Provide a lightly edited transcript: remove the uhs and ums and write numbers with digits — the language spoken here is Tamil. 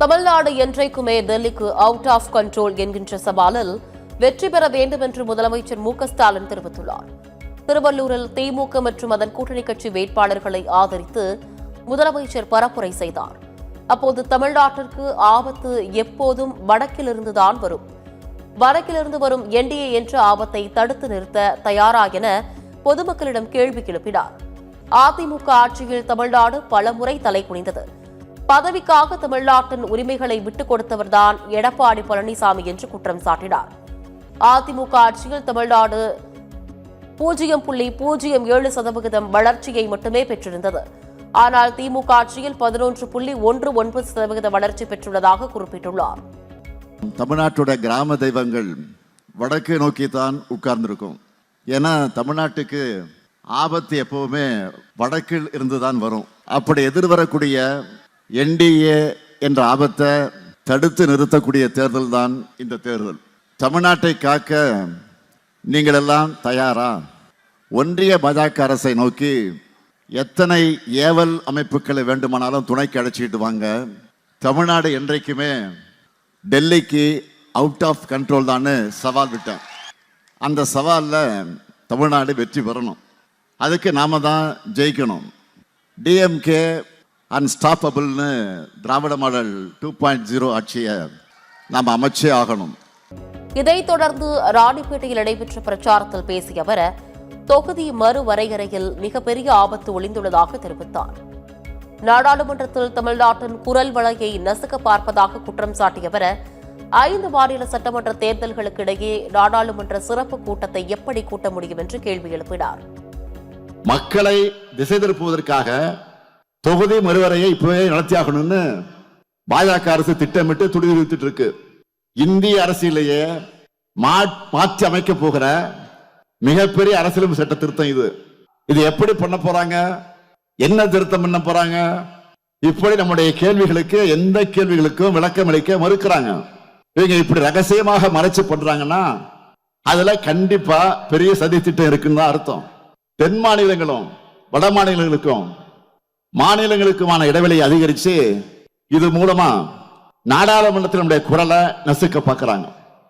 தமிழ்நாடு என்றைக்குமே டெல்லிக்கு அவுட் ஆஃப் கண்ட்ரோல் என்கின்ற சவாலில் வெற்றி பெற வேண்டும் என்று முதலமைச்சர் மு.க.ஸ்டாலின் தெரிவித்துள்ளார். திருவள்ளூரில் திமுக மற்றும் அதன் கூட்டணி கட்சி வேட்பாளர்களை ஆதரித்து முதலமைச்சர் பரப்புரை செய்தார். அப்போது தமிழ்நாட்டிற்கு ஆபத்து எப்போதும் வடக்கிலிருந்துதான் வரும், வடக்கிலிருந்து வரும் என்டிஏ என்ற ஆபத்தை தடுத்து நிறுத்த தயாரா என பொதுமக்களிடம் கேள்வி எழுப்பினார். அதிமுக ஆட்சியில் தமிழ்நாடு பலமுறை தலைகுனிந்தது. பதவிக்காக தமிழ்நாட்டின் உரிமைகளை விட்டுக் கொடுத்தவர்தான் எடப்பாடி பழனிசாமி என்று குற்றம் சாட்டினார். அதிமுக ஆட்சியில் தமிழ்நாடு 0.07% வளர்ச்சியை மட்டுமே பெற்றிருந்தது. ஆனால் திமுக ஆட்சியில் 11.19% வளர்ச்சி பெற்றுள்ளதாக குறிப்பிட்டுள்ளார். தமிழ்நாட்டோட கிராம தெய்வங்கள் வடக்கு நோக்கித்தான் உட்கார்ந்திருக்கும். ஏன்னா தமிழ்நாட்டுக்கு ஆபத்து எப்பவுமே வடக்கில் இருந்துதான் வரும். அப்படி எதிர்வரக்கூடிய என்டிஏ என்ற ஆபத்தை தடுத்து நிறுத்தக்கூடிய தேர்தல் தான் இந்த தேர்தல். தமிழ்நாட்டை காக்க நீங்கள் எல்லாம் தயாரா? ஒன்றிய பாஜக அரசை நோக்கி எத்தனை ஏவல் அமைப்புகளை வேண்டுமானாலும் துணைக்கு அழைச்சிட்டு வாங்க. தமிழ்நாடு என்றைக்குமே டெல்லிக்கு அவுட் ஆஃப் கண்ட்ரோல் தான் சவால் விட்டேன். அந்த சவாலில் தமிழ்நாடு வெற்றி பெறணும். அதுக்கு நாம தான் ஜெயிக்கணும். டிஎம்கே அன்ஸ்டாப்பபிள்னு திராவிட மாடல் 2.0 ஆட்சியை நாம் அமைச்சே ஆகணும். இதைத் தொடர்ந்து ராணிப்பேட்டையில் நடைபெற்ற பிரச்சாரத்தில் பேசிய அவர் தொகுதி மறுவரையறையில் மிகப்பெரிய ஆபத்து ஒளிந்துள்ளதாக தெரிவித்தார். நாடாளுமன்றத்தில் தமிழ்நாட்டின் குரல் வளையை நசுக்க பார்ப்பதாக குற்றம் சாட்டிய அவர் 5 மாநில சட்டமன்ற தேர்தல்களுக்கு இடையே நாடாளுமன்ற சிறப்பு கூட்டத்தை எப்படி கூட்ட முடியும் என்று கேள்வி எழுப்பினார். மக்களை திசை திருப்புவதற்காக தொகுதி மறுவரையை இப்பவே நடத்தியாகணும்னு பாஜக அரசு திட்டமிட்டு துடிதுடித்துட்டு இருக்கு. இந்திய அரசியலையே மாற்றி அமைக்க போகிற மிகப்பெரிய அரசியலமைப்பு சட்ட திருத்தம் இது. இது எப்படி பண்ண போறாங்க, என்ன திருத்தம் பண்ண போறாங்க? இப்படி நம்முடைய கேள்விகளுக்கு எந்த கேள்விகளுக்கும் விளக்கம் அளிக்க மறுக்கிறாங்க. இவங்க இப்படி ரகசியமாக மறைச்சு பண்றாங்கன்னா அதுல கண்டிப்பா பெரிய சதி திட்டம் இருக்குன்னு தான் அர்த்தம். தென் மாநிலங்களும் வட மாநிலங்களுக்கும் மாநிலங்களுக்குமான இடைவெளியை அதிகரிச்சு இது மூலமா நாடாளுமன்றத்தில் நம்முடைய குரலை நசுக்க பார்க்கிறாங்க.